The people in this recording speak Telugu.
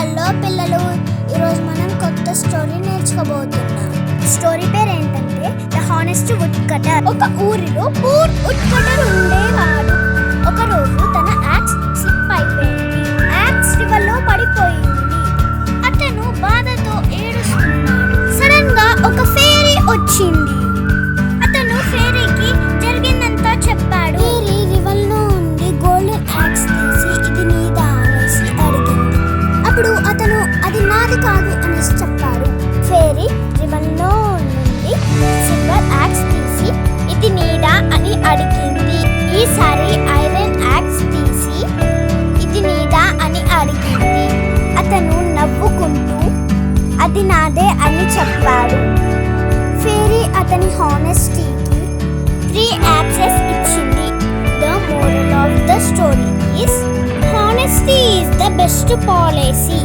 హలో పిల్లలు, ఈరోజు మనం కొత్త స్టోరీ నేర్చుకోబోతున్నాం. స్టోరీ పేరు ఏంటంటే ద హానెస్ట్ వుడ్ కటర్. ఒక ఊరిలో పూర్ వుడ్ కటర్ ఉండేవాడు. ఒక రోజు తన యాక్స్ స్లిప్ అయిపోయింది. యాక్స్ రివర్లో పడిపోయింది. అతను బాధతో ఏడుస్తున్నాడు. సడన్ గా ఒక ఫేరీ వచ్చింది. అతను ఫేరీకి జరిగిందంతా చెప్పాడు. ఫేరీ రివర్ లో ఉండి గోల్డెన్ యాక్స్ తీసి ఇది నీదా అనేసి అడిగింది. అప్పుడు అతను అది నాది కాదు అనేసి చెప్పాడు. ఫేరీ రివర్ లో నుండి సిల్వర్ యాక్స్ తీసి ఇది నీదా అని అడిగింది. ఈసారి ఐరన్ యాక్స్ తీసి ఇది నీదా అని అడిగింది. అతను నవ్వుకుంటూ అది నాదే అని చెప్పాడు. ఫేరీ అతని హానెస్టీకి 3 యాక్సెస్ ఇచ్చింది. The moral of the story is honesty is the best policy.